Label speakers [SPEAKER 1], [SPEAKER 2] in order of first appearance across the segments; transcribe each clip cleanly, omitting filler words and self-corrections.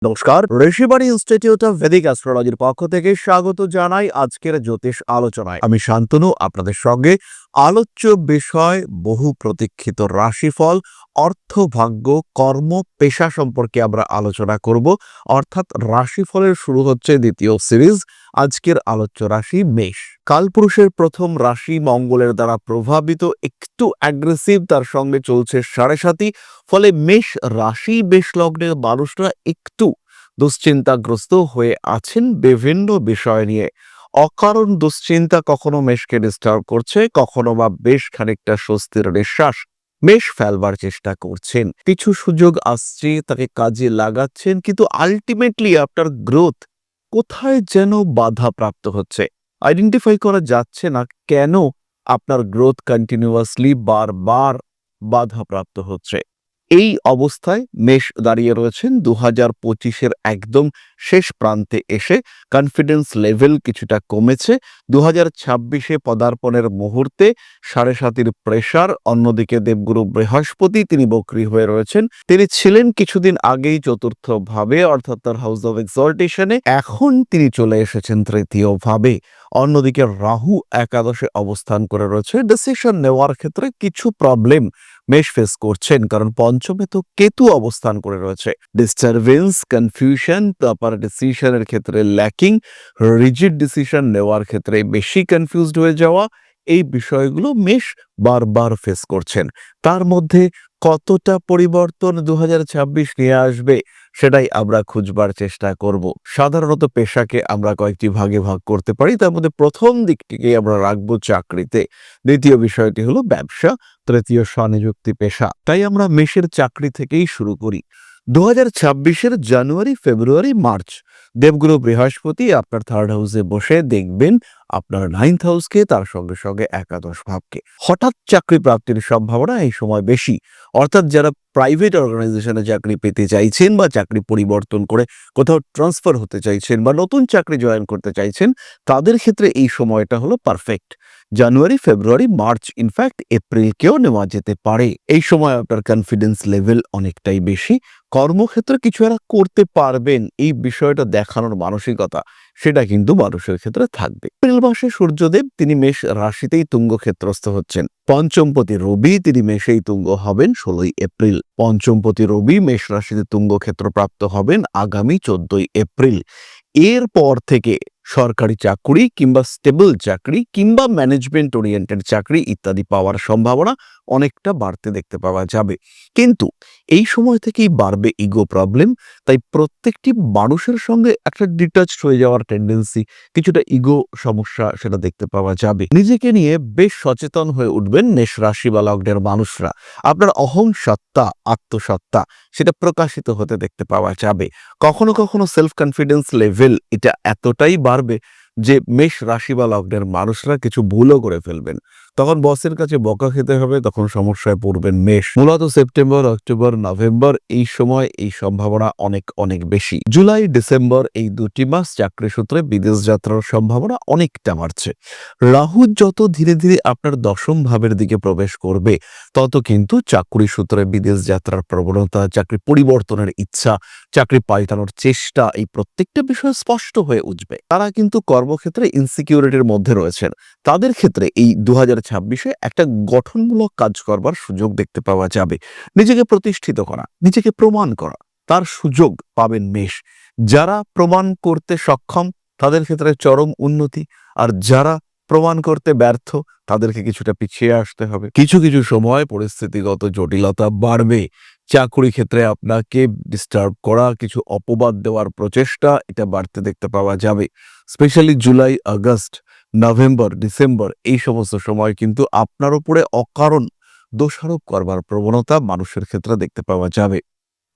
[SPEAKER 1] নমস্কার, Rishibani institute of Vedic অ্যাস্ট্রোলজির পক্ষ থেকে স্বাগত জানাই আজকের জ্যোতিষ আলোচনায়। আমি শান্তনু আপনাদের সঙ্গে আলোচ্য বিষয় বহু প্রতীক্ষিত রাশিফল, অর্থ, ভাগ্য, কর্ম, পেশা সম্পর্কে আমরা আলোচনা করব। অর্থাৎ রাশিফলের শুরু হচ্ছে দ্বিতীয় সিরিজ। আজকের আলোচ্য রাশি মেষ। কালপুরুষের প্রথম রাশি মঙ্গলের দ্বারা প্রভাবিত, একটু অ্যাগ্রেসিভ, তার সঙ্গে চলছে সাড়ে সাতি। ফলে মেষ রাশি, মেষ লগ্নের মানুষরা একটু দুশ্চিন্তাগ্রস্ত হয়ে আছেন বিভিন্ন বিষয় নিয়ে। অকারণ দুশ্চিন্তা কখনো মেষকে ডিস্টার্ব করছে, কখনো বা বেশ খানিকটা স্বস্তির নিঃশ্বাস মেষ ফেলবার চেষ্টা করছেন। কিছু সুযোগ আসছে, তাকে কাজে লাগাচ্ছেন, কিন্তু আলটিমেটলি আপনার গ্রোথ কোথায় যেন বাধা প্রাপ্ত হচ্ছে। আইডেন্টিফাই করা যাচ্ছে না কেন আপনার গ্রোথ কন্টিনিউয়াসলি বারবার বাধাপ্রাপ্ত হচ্ছে। এই অবস্থায় মেষ দাঁড়িয়ে রয়েছেন 2025-এর একদম শেষ প্রান্তে এসে। কনফিডেন্স লেভেল কিছুটা কমেছে। 2026-এ পদার্পণের মুহূর্তে সাড়ে সাতির প্রেসার। অন্যদিকে দেবগুরু বৃহস্পতি তিনি বক্রী হয়ে রয়েছেন। তিনি ছিলেন কিছুদিন আগেই চতুর্থ ভাবে, অর্থাৎ তার হাউস অফ এক্সল্টেশনে। এখন তিনি চলে এসেছেন তৃতীয় ভাবে। অন্যদিকে রাহু একাদশে অবস্থান করে রয়েছে। ডিসিশন নেওয়ার ক্ষেত্রে কিছু প্রবলেম মেষ ফেস করছেন, কারণ পঞ্চমে তো কেতু অবস্থান করে রয়েছে। ডিস্টারবেন্স, কনফিউশন, প্রপার ডিসিশনের ক্ষেত্রে ল্যাকিং, রিজিড ডিসিশন নেওয়ার ক্ষেত্রে বেশি কনফিউজড হয়ে যাওয়া, এই বিষয়গুলো মেষ বারবার ফেস করছেন। তার মধ্যে কতটা পরিবর্তন 2026 নিয়ে আসবে সেটাই আমরা খুঁজবার চেষ্টা করব। সাধারণত পেশাকে আমরা কয়েকটি ভাগে ভাগ করতে পারি। তার মধ্যে প্রথম দিকটিকে আমরা রাখবো চাকরিতে, দ্বিতীয় বিষয়টি হলো ব্যবসা, তৃতীয় স্বনিযুক্তি পেশা। তাই আমরা মেষের চাকরি থেকেই শুরু করি। 2026-এর জানুয়ারি, ফেব্রুয়ারি, মার্চ দেবগুরু বৃহস্পতি আপনার থার্ড হাউসে বসে দেখবেন আপনার নাইন্থ হাউসকে, তার সঙ্গে সঙ্গে একাদশ ভাবকে। হঠাৎ চাকরি প্রাপ্তির সম্ভাবনা এই সময় বেশি। অর্থাৎ যারা প্রাইভেট অর্গানাইজেশনে চাকরি পেতে চাইছেন বা চাকরি পরিবর্তন করে কোথাও ট্রান্সফার হতে চাইছেন বা নতুন চাকরি জয়েন করতে চাইছেন, তাদের ক্ষেত্রে এই সময়টা হলো পারফেক্ট। জানুয়ারি, ফেব্রুয়ারি, মার্চ, ইনফ্যাক্ট এপ্রিলকেও নেওয়া যেতে পারে। এই সময় আপনার কনফিডেন্স লেভেল অনেকটাই বেশি। কর্মক্ষেত্রে কিছু একটা করতে পারবেন, এই বিষয়টা দেখানোর মানসিকতা সেটা কিন্তু মানুষের ক্ষেত্রে থাকবে। এপ্রিল মাসে সূর্যদেব তিনি মেষ রাশিতেই তুঙ্গ ক্ষেত্রস্থ হচ্ছেন। পঞ্চমপতি রবি তিনি মেষেই তুঙ্গ হবেন 16ই এপ্রিল। পঞ্চমপতি রবি মেষ রাশিতে তুঙ্গ ক্ষেত্রপ্রাপ্ত হবেন আগামী 14ই এপ্রিল। এরপর থেকে সরকারি চাকরি কিংবা স্টেবল চাকরি কিংবা ম্যানেজমেন্ট ওরিয়েন্টেড চাকরি ইত্যাদি পাওয়ার সম্ভাবনা অনেকটা বাড়তে দেখতে পাওয়া যাবে। কিন্তু এই সময় থেকেই বাড়বে ইগো প্রবলেম। তাই প্রত্যেকটি মানুষের সঙ্গে একটা ডিটাচড হয়ে যাওয়ার টেন্ডেন্সি, কিছুটা ইগো সমস্যা সেটা দেখতে পাওয়া যাবে। নিজেকে নিয়ে বেশ সচেতন হয়ে উঠবেন মেষ রাশি বা লগ্নের মানুষরা। আপনার অহং সত্তা, আত্মসত্তা সেটা প্রকাশিত হতে দেখতে পাওয়া যাবে। কখনো কখনো সেলফ কনফিডেন্স লেভেল এটা এতটাই বাড়বে যে মেষ রাশি বা লগ্নের মানুষরা কিছু ভুলও করে ফেলবেন। তখন বসের কাছে বকা খেতে হবে, তখন সমস্যায় পড়বেন মেষ। মূলত সেপ্টেম্বর, অক্টোবর, নভেম্বর এই সময় এই সম্ভাবনা অনেক অনেক বেশি। জুলাই, ডিসেম্বর এই দুটি মাস চাকরি সূত্রে বিদেশ যাত্রার সম্ভাবনা অনেকটা বাড়ছে। রাহু যত ধীরে ধীরে আপনার দশম ভাবের দিকে প্রবেশ করবে, তত কিন্তু চাকরি সূত্রে বিদেশ যাত্রার প্রবণতা, চাকরি পরিবর্তনের ইচ্ছা, চাকরি পাল্টানোর চেষ্টা, এই প্রত্যেকটা বিষয় স্পষ্ট হয়ে উঠবে। তারা কিন্তু কর্মক্ষেত্রে ইনসিকিউরিটির মধ্যে রয়েছেন। তাদের ক্ষেত্রে এই 2026-এ একটা গঠনমূলক কাজ করবার সুযোগ দেখতে পাওয়া যাবে। নিজেকে প্রতিষ্ঠিত করা, নিজেকে প্রমাণ করা, তার সুযোগ পাবেন মেষ। যারা প্রমাণ করতে সক্ষম তাদের ক্ষেত্রে চরম উন্নতি, আর যারা প্রমাণ করতে ব্যর্থ তাদেরকে কিছুটা পিছিয়ে আসতে হবে। কিছু কিছু সময় পরিস্থিতিগত জটিলতা বাড়বে। চাকরি ক্ষেত্রে আপনাকে ডিস্টার্ব করা, কিছু অপবাদ দেওয়ার প্রচেষ্টা এটা বাড়তে দেখতে পাওয়া যাবে। Specially July, August, November, December এই সমস্ত সময় কিন্তু আপনার উপরে অকারণ দোষারোপ করবার প্রবণতা মানুষের ক্ষেত্রে দেখতে পাওয়া যাবে।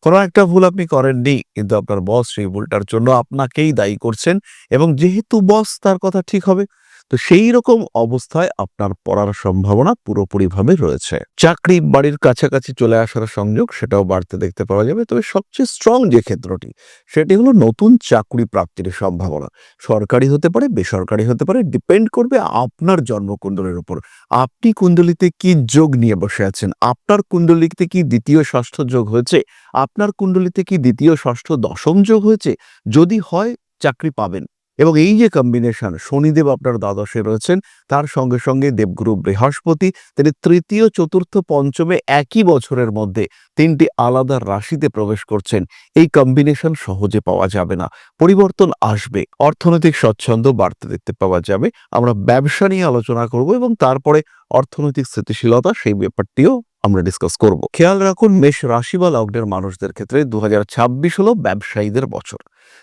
[SPEAKER 1] কোনো একটা ভুল আপনি করেননি, কিন্তু আপনার বস সেই ভুলটার জন্য আপনাকেই দায়ী করছেন, এবং যেহেতু বস তার কথা ঠিক হবে তো সেই রকম অবস্থায় আপনার পড়ার সম্ভাবনা পুরোপুরিভাবে রয়েছে। চাকরি বাড়ির কাছাকাছি চলে আসার সংযোগ সেটাও বাড়তে দেখতে পাওয়া যাবে। তবে সবচেয়ে স্ট্রং যে ক্ষেত্রটি সেটি হলো নতুন চাকরি প্রাপ্তির সম্ভাবনা। সরকারি হতে পারে, বেসরকারি হতে পারে, ডিপেন্ড করবে আপনার জন্মকুণ্ডলীর উপর। আপনি কুণ্ডলিতে কি যোগ নিয়ে বসে আছেন? আপনার কুণ্ডলিতে কি দ্বিতীয় ষষ্ঠ যোগ হয়েছে? আপনার কুণ্ডলিতে কি দ্বিতীয় ষষ্ঠ দশম যোগ হয়েছে? যদি হয়, চাকরি পাবেন। এবং এই যে কম্বিনেশন, শনিদেব আপনার দ্বাদশে রয়েছেন, তার সঙ্গে সঙ্গে দেবগুরু বৃহস্পতি, তিনি তৃতীয়, চতুর্থ, পঞ্চমে একই বছরের মধ্যে তিনটি আলাদা রাশিতে প্রবেশ করছেন। এই কম্বিনেশন সহজে পাওয়া যাবে না, পরিবর্তন আসবে। অর্থনৈতিক স্বচ্ছন্দ বাড়তে দেখতে পাওয়া যাবে। আমরা ব্যবসা নিয়ে আলোচনা করব এবং তারপরে অর্থনৈতিক স্থিতিশীলতা, সেই ব্যাপারটিও আমরা ডিসকাস করব। খেয়াল রাখুন, মেষ রাশি বা লগ্নের মানুষদের ক্ষেত্রে 2026 হলো ব্যবসায়ীদের বছর।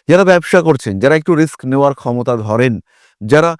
[SPEAKER 1] যারা ব্যবসা করছেন, যারা একটু রিস্ক নেওয়ার ক্ষমতা ধরেন, যারা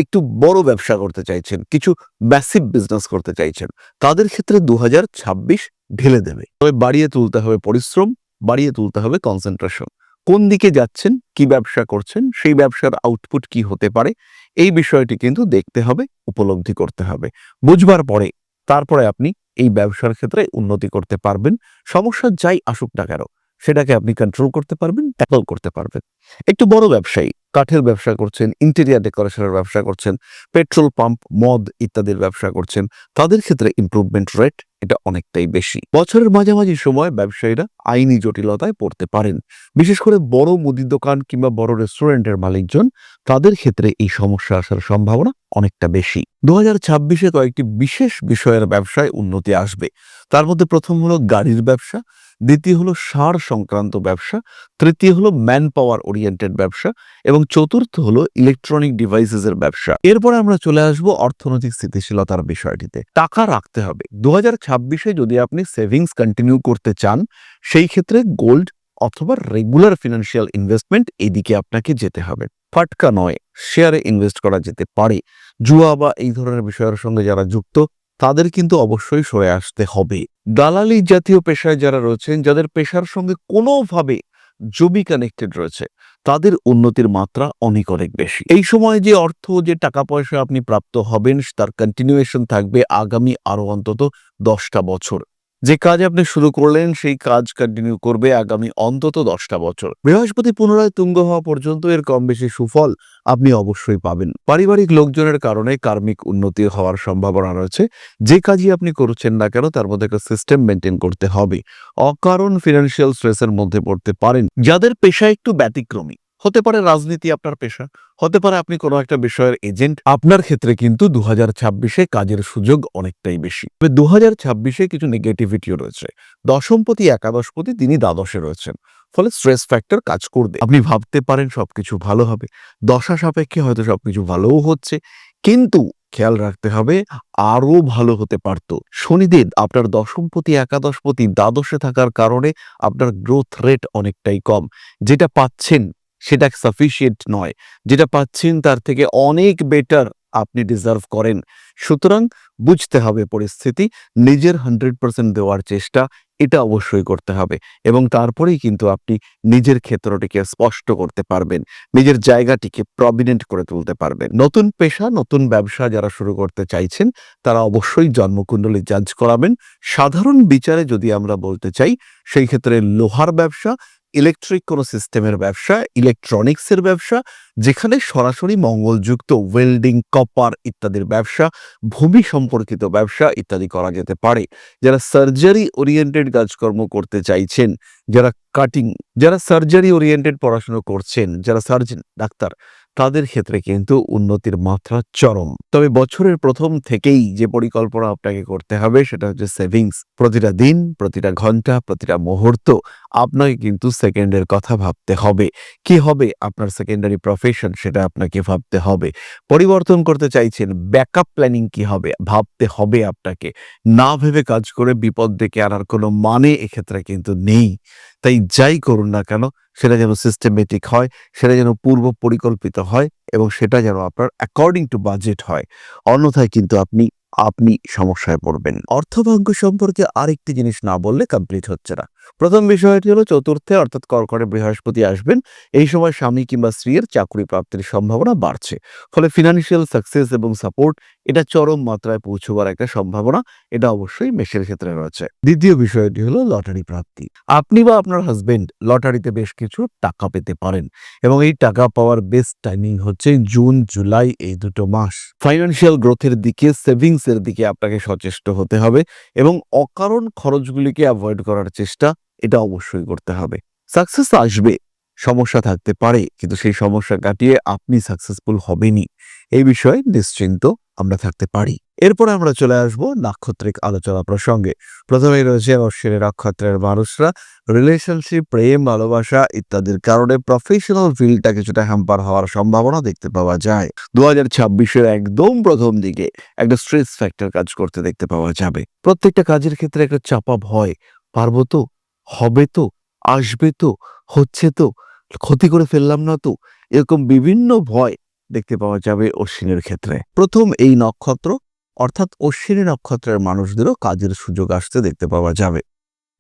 [SPEAKER 1] একটু বড় ব্যবসা করতে চাইছেন, কিছু ম্যাসিভ বিজনেস করতে চাইছেন, তাদের ক্ষেত্রে 2026 ঢেলে দেবে। তবে বাড়িয়ে তুলতে হবে পরিশ্রম, বাড়িয়ে তুলতে হবে কনসেন্ট্রেশন। কোন দিকে যাচ্ছেন, কি ব্যবসা করছেন, সেই ব্যবসার আউটপুট কি হতে পারে, এই বিষয়টি কিন্তু দেখতে হবে, উপলব্ধি করতে হবে। বুঝবার পরে তারপরে আপনি এই ব্যবসার ক্ষেত্রে উন্নতি করতে পারবেন। সমস্যা যাই আসুক না কেন, সেটাকে আপনি কন্ট্রোল করতে পারবেন, ট্যাকল করতে পারবেন। একটু বড় ব্যবসায়ী, কাঠের ব্যবসা করছেন, ইন্টেরিয়ার ডেকোরেশনের ব্যবসা করছেন, পেট্রোল পাম্প, মদ ইত্যাদির ব্যবসা করছেন, তাদের ক্ষেত্রে ইমপ্রুভমেন্ট রেট এটা অনেকটাই বেশি। বছরের মাঝামাঝি সময় ব্যবসায়ীরা আইনি জটিলতায় পড়তে পারেন। বিশেষ করে বড় মুদি দোকান কিংবা বড় রেস্টুরেন্টের মালিকজন, তাদের ক্ষেত্রে এই সমস্যা আসার সম্ভাবনা অনেকটা বেশি। 2026-এ কয়েকটি বিশেষ বিষয়ের ব্যবসায় উন্নতি আসবে। তার মধ্যে প্রথম হলো গাড়ির ব্যবসা, দ্বিতীয় হলো সার সংক্রান্ত ব্যবসা, তৃতীয় হলো ম্যান পাওয়ার ওরিয়েন্টেড ব্যবসা এবং চতুর্থ হলো ইলেকট্রনিক ডিভাইসেস এর ব্যবসা। এরপরে আমরা চলে আসব অর্থনৈতিক স্থিতিশীলতার বিষয়টিতে। টাকা রাখতে হবে। 2026-এ যদি আপনি সেভিংস কন্টিনিউ করতে চান, সেই ক্ষেত্রে গোল্ড অথবা রেগুলার ফিনান্সিয়াল ইনভেস্টমেন্ট, এদিকে আপনাকে যেতে হবে। ফাটকা নয়, শেয়ারে ইনভেস্ট করা যেতে পারে। জুয়া বা এই ধরনের বিষয়ের সঙ্গে যারা যুক্ত, তাদের কিন্তু অবশ্যই সরে আসতে হবে। দালালি জাতীয় পেশায় যারা রয়েছেন, যাদের পেশার সঙ্গে কোনোভাবে জমি কানেক্টেড রয়েছে, তাদের উন্নতির মাত্রা অনেক অনেক বেশি। এই সময় যে অর্থ, যে টাকা পয়সা আপনি প্রাপ্ত হবেন, তার কন্টিনিউয়েশন থাকবে আগামী আরো অন্তত 10টা বছর। যে কাজ আপনি শুরু করলেন, সেই কাজ কন্টিনিউ করবে আগামী অন্তত 10টা বছর। বৃহস্পতি পুনরায় তুঙ্গ হওয়া পর্যন্ত এর কম বেশি সুফল আপনি অবশ্যই পাবেন। পারিবারিক লোকজনের কারণে কার্মিক উন্নতি হওয়ার সম্ভাবনা রয়েছে। যে কাজই আপনি করছেন না কেন, তার মধ্যে একটা সিস্টেম মেনটেন করতে হবে। অকারণ ফিনান্সিয়াল স্ট্রেসের মধ্যে পড়তে পারেন। যাদের পেশা একটু ব্যতিক্রমী, হতে পারে রাজনীতি আপনার পেশা, হতে পারে আপনি কোনো একটা বিষয়ের এজেন্ট, আপনার ক্ষেত্রে কিন্তু 2026-এ কাজের সুযোগ অনেকটাই বেশি। তবে 2026-এ কিছু নেগেটিভিটিও রয়েছে। দশমপতি, একাদশপতি, তিনি দ্বাদশে রয়েছেন, ফলে স্ট্রেস ফ্যাক্টর কাজ করবে। আপনি ভাবতে পারেন সবকিছু ভালো হবে, দশা সাপেক্ষে হয়তো সবকিছু ভালোও হচ্ছে, কিন্তু খেয়াল রাখতে হবে আরো ভালো হতে পারত। শনিদেব আপনার দশমপতি, একাদশপতি দ্বাদশে থাকার কারণে আপনার গ্রোথ রেট অনেকটাই কম। যেটা পাচ্ছেন সেটা সাফিসিয়েন্ট নয়, যেটা পাচ্ছেন তার থেকে অনেক বেটার আপনি ডিজার্ভ করেন। সুতরাং বুঝতে হবে পরিস্থিতি, নিজের 100% দেওয়ার চেষ্টা এটা অবশ্যই করতে হবে এবং তারপরেই কিন্তু আপনি নিজের ক্ষেত্রটিকে স্পষ্ট করতে পারবেন, নিজের জায়গাটিকে প্রমিনেন্ট করে তুলতে পারবেন। নতুন পেশা, নতুন ব্যবসা যারা শুরু করতে চাইছেন, তারা অবশ্যই জন্মকুণ্ডলী জাজ করাবেন। সাধারণ বিচারে যদি আমরা বলতে চাই, সেই ক্ষেত্রে লোহার ব্যবসা, ইলেকট্রিক কোনো সিস্টেমের ব্যবসা, ইলেকট্রনিক্সের ব্যবসা, যেখানে সরাসরি মঙ্গলযুক্ত ওয়েল্ডিং, কপার ইত্যাদির ব্যবসা, ভূমি সম্পর্কিত ব্যবসা ইত্যাদি করা যেতে পারে। যারা সার্জারি ওরিয়েন্টেড কাজকর্ম করতে চাইছেন, যারা কাটিং, যারা সার্জারি ওরিয়েন্টেড পড়াশোনা করছেন, যারা সার্জন, ডাক্তার, তাদের ক্ষেত্রে কিন্তু উন্নতির মাত্রা চরম। তবে বছরের প্রথম থেকেই যে পরিকল্পনা আপনাকে করতে হবে সেটা হচ্ছে সেভিংস। প্রতিটা দিন, প্রতিটা ঘন্টা, প্রতিটা মুহূর্ত আপনাকে কিন্তু সেকেন্ডের কথা ভাবতে হবে। কি হবে আপনার সেকেন্ডারি প্রফেশন, সেটা আপনাকে ভাবতে হবে। পরিবর্তন করতে চাইছেন, ব্যাকআপ প্ল্যানিং কি হবে ভাবতে হবে আপনাকে। না ভেবে কাজ করে বিপদ ডেকে আনার কোনো মানে এক্ষেত্রে কিন্তু নেই। তাই যাই করুন না কেন, সেটা যেন সিস্টেমেটিক হয়, সেটা যেন পূর্ব পরিকল্পিত হয় এবং সেটা যেন আপনার অ্যাকর্ডিং টু বাজেট হয়। অন্যথায় কিন্তু আপনি সমস্যায় পড়বেন। অর্থভাগ্য সম্পর্কে আরেকটি জিনিস না বললে কমপ্লিট হচ্ছে না। প্রথম বিষয়টি হলো চতুর্থে অর্থাৎ কর্কটে বৃহস্পতি আসবেন। এই সময় স্বামী কিংবা স্ত্রীর চাকরি প্রাপ্তির সম্ভাবনা বাড়ছে। ফলে ফিনান্সিয়াল সাকসেস এবং সাপোর্ট এটা চরম মাত্রায় পৌঁছবার একটা সম্ভাবনা এটা অবশ্যই মেষের ক্ষেত্রে রয়েছে। দ্বিতীয় বিষয়টি হলো লটারি প্রাপ্তি। আপনি বা আপনার হাজবেন্ড লটারিতে বেশ কিছু টাকা পেতে পারেন এবং এই টাকা পাওয়ার বেস্ট টাইমিং হচ্ছে জুন জুলাই এই দুটো মাস। ফাইন্যান্সিয়াল গ্রোথের দিকে সেভিংস এর দিকে আপনাকে সচেষ্ট হতে হবে এবং অকারণ খরচগুলিকে অ্যাভয়েড করার চেষ্টা এটা অবশ্যই করতে হবে। সাকসেস আসবে, সমস্যা থাকতে পারে, কিন্তু সেই সমস্যা কাটিয়ে আপনি সাকসেসফুল হবেনই এই বিষয়ে নিশ্চিন্ত আমরা থাকতে পারি। এরপরে আমরা চলে আসব নাক্ষত্রিক আলোচনা প্রসঙ্গে। প্রথমেই রয়েছে অশ্বিনী নক্ষত্রের মানুষরা রিলেশনশিপ, প্রেম, ভালোবাসা ইত্যাদির কারণে প্রফেশনাল ফিল্ডটা কিছুটা হ্যাম্পার হওয়ার সম্ভাবনা দেখতে পাওয়া যায়। 2026-এর একদম প্রথম দিকে একটা স্ট্রেস ফ্যাক্টর কাজ করতে দেখতে পাওয়া যাবে। প্রত্যেকটা কাজের ক্ষেত্রে একটা চাপা ভয়, পারবো তো, হবে তো, আসবে তো, হচ্ছে তো, ক্ষতি করে ফেললাম না তো, এরকম বিভিন্ন ভয় দেখতে পাওয়া যাবে অশ্বিনীর ক্ষেত্রে। প্রথম এই নক্ষত্র অর্থাৎ অশ্বিনী নক্ষত্রের মানুষদেরও কাজের সুযোগ আসতে দেখতে পাওয়া যাবে।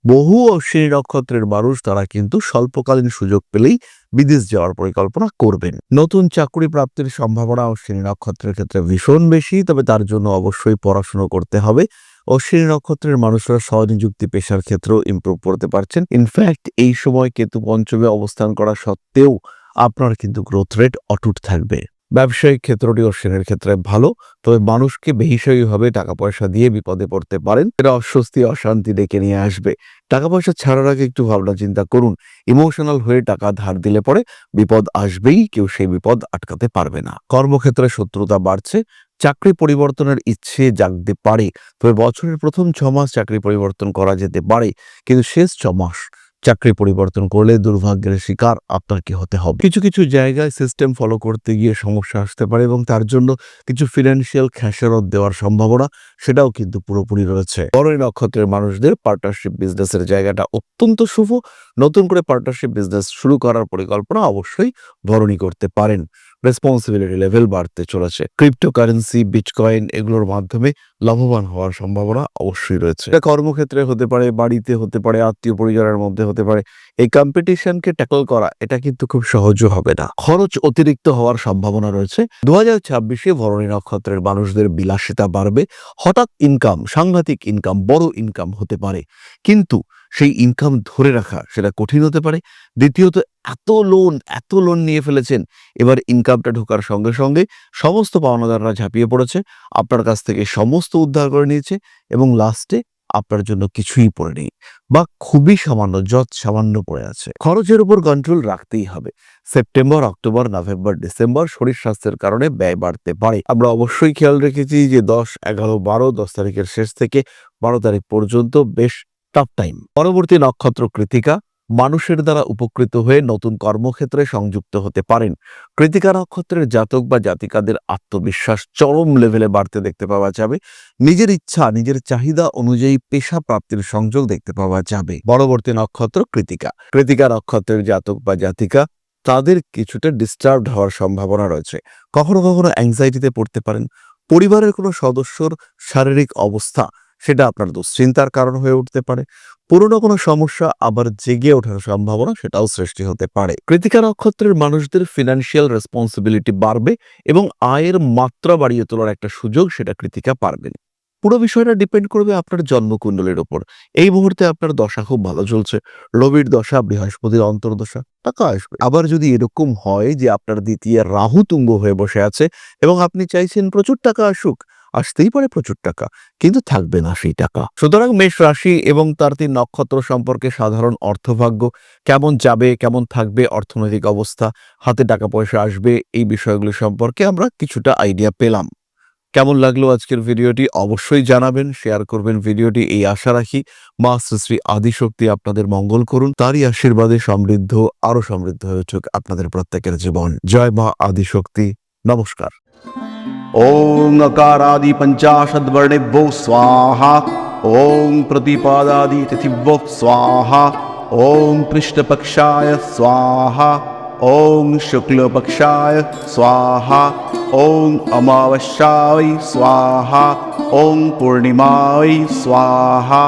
[SPEAKER 1] বহু অশ্বিনী নক্ষত্রের মানুষ তারা কিন্তু স্বল্পকালীন সুযোগ পেলেই বিদেশ যাওয়ার পরিকল্পনা করবেন। নতুন চাকরি প্রাপ্তির সম্ভাবনা অশ্বিনী নক্ষত্রের ক্ষেত্রে ভীষণ বেশি, তবে তার জন্য অবশ্যই পড়াশোনা করতে হবে। অশ্বিনী নক্ষত্রের মানুষরা স্বনিযুক্তি পেশার ক্ষেত্রেও ইমপ্রুভ করতে পারছেন। ইনফ্যাক্ট এই সময় কেতু পঞ্চমে অবস্থান করা সত্ত্বেও আপনার কিন্তু গ্রোথ রেট অটুট থাকবে। ব্যবসায়িক ক্ষেত্রটি অশ্বিনের ক্ষেত্রে ভালো, তবে মানুষকে বেহিসাবীভাবে টাকা পয়সা দিয়ে বিপদে পড়তে পারেন। এটা অস্বস্তি, অশান্তি ডেকে নিয়ে আসবে। টাকা পয়সা ছাড়ার আগে একটু ভাবনা চিন্তা করুন। ইমোশনাল হয়ে টাকা ধার দিলে পরে বিপদ আসবেই, কেউ সেই বিপদ আটকাতে পারবে না। কর্মক্ষেত্রে শত্রুতা বাড়ছে, চাকরি পরিবর্তনের ইচ্ছে জাগতে পারে, তবে বছরের প্রথম 6 মাস চাকরি পরিবর্তন করা যেতে পারে, কিন্তু শেষ 6 মাস চাকরি পরিবর্তন করলে দুর্ভাগ্যের শিকার আপনাকে হতে হবে। কিছু কিছু জায়গায় সিস্টেম ফলো করতে গিয়ে সমস্যা আসতে পারে এবং তার জন্য কিছু ফিনান্সিয়াল খেসারত দেওয়ার সম্ভাবনা সেটাও কিন্তু পুরোপুরি রয়েছে। বরই নক্ষত্রের মানুষদের পার্টনারশিপ বিজনেসের জায়গাটা অত্যন্ত শুভ। নতুন করে পার্টনারশিপ বিজনেস শুরু করার পরিকল্পনা অবশ্যই ভরণী করতে পারেন। রেসপন্সিবিলিটি লেভেল বাড়তে চলেছে। ক্রিপ্টোকারেন্সি, বিটকয়েন এগুলোর মাধ্যমে লাভবান হওয়ার সম্ভাবনা অবশ্যই রয়েছে। এটা কর্মক্ষেত্রে হতে পারে, বাড়িতে হতে পারে, আত্মীয় পরিজনের মধ্যে হতে পারে। এই কম্পিটিশনকে ট্যাকল করা এটা কিন্তু খুব সহজও হবে না। খরচ অতিরিক্ত হওয়ার সম্ভাবনা রয়েছে। 2026-এ ভরণী নক্ষত্রের মানুষদের বিলাসিতা বাড়বে। হঠাৎ ইনকাম, সাংঘাতিক ইনকাম, বড় ইনকাম হতে পারে, কিন্তু সেই ইনকাম ধরে রাখা সেটা কঠিন হতে পারে। দ্বিতীয়ত এত লোন নিয়ে ফেলেছেন, এবার ইনকামটা ঢোকার সঙ্গে সঙ্গে সমস্ত পাওনাদাররা ঝাঁপিয়ে পড়েছে, আপনার কাছ থেকে সমস্ত উদ্ধার করে নিয়েছে এবং লাস্টে আপনার জন্য কিছুই পড়ে নেই বা খুবই সামান্য, সামান্য পড়ে আছে। খরচের উপর কন্ট্রোল রাখতেই হবে। সেপ্টেম্বর, অক্টোবর, নভেম্বর, ডিসেম্বর শরীর স্বাস্থ্যের কারণে ব্যয় বাড়তে পারে। আমরা অবশ্যই খেয়াল রেখেছি যে 10, 11, 12, 10 তারিখের শেষ থেকে 12 তারিখ পর্যন্ত বেশ টাফ টাইম। পরবর্তী নক্ষত্র কৃতিকা, মানুষের দ্বারা উপকৃত হয়ে নতুন কর্মক্ষেত্রে সংযুক্ত হতে পারেন। কৃতিকা নক্ষত্রের জাতক বা জাতিকাদের আত্মবিশ্বাস চরম লেভেলে বাড়তে দেখতে পাওয়া যাবে। নিজের ইচ্ছা, নিজের চাহিদা অনুযায়ী পেশা প্রাপ্তির সংযোগ দেখতে পাওয়া যাবে। পরবর্তী নক্ষত্র কৃতিকা। কৃতিকা নক্ষত্রের জাতক বা জাতিকা তাদের কিছুটা ডিস্টার্বড হওয়ার সম্ভাবনা রয়েছে। কখনো কখনো অ্যাংজাইটিতে পড়তে পারেন। পরিবারের কোনো সদস্যর শারীরিক অবস্থা সেটা আপনার দুশ্চিন্তার কারণ হয়ে উঠতে পারে। পুরনো কোনো সমস্যা আবার জেগে ওঠার সম্ভাবনা সেটাও সৃষ্টি হতে পারে। কৃতিকা নক্ষত্রের মানুষদের ফিনান্সিয়াল রেসপন্সিবিলিটি বাড়বে এবং আয়ের মাত্রা বাড়িয়ে তোলার একটা সুযোগ সেটা কৃতিকা পারবেন। পুরো বিষয়টা ডিপেন্ড করবে আপনার জন্মকুণ্ডলীর উপর। এই মুহূর্তে আপনার দশা খুব ভালো চলছে, রবির দশা, বৃহস্পতির অন্তর্দশা, টাকা আসবে। আবার যদি এরকম হয় যে আপনার দ্বিতীয় রাহু তুঙ্গ হয়ে বসে আছে এবং আপনি চাইছেন প্রচুর টাকা আসুক, আসতেই পারে প্রচুর টাকা, কিন্তু থাকবে না সেই টাকা। সুতরাং মেষ রাশি এবং তার 3 নক্ষত্র সম্পর্কে সাধারণ অর্থভাগ্য কেমন যাবে, কেমন থাকবে, অর্থনৈতিক অবস্থা, হাতে টাকা পয়সা আসবে, এই বিষয়গুলো সম্পর্কে আমরা কিছুটা আইডিয়া পেলাম। কেমন লাগলো আজকের ভিডিওটি অবশ্যই জানাবেন, শেয়ার করবেন ভিডিওটি, এই আশা রাখি। মা শ্রী শ্রী আদিশক্তি আপনাদের মঙ্গল করুন, তারই আশীর্বাদে আরো সমৃদ্ধ হয়ে উঠুক আপনাদের প্রত্যেকের জীবন। জয় মা আদিশক্তি। নমস্কার।
[SPEAKER 2] ओम नकारादि पंचाशद्वर्णेभ्यो स्वाहा। ओम प्रतिपादादि तिथिभ्यो स्वाहा। ओम कृष्णपक्षाय स्वाहा। ओम शुक्लपक्षाय स्वाहा। ओम अमावस्याय स्वाहा। ओम पूर्णिमाय स्वाहा।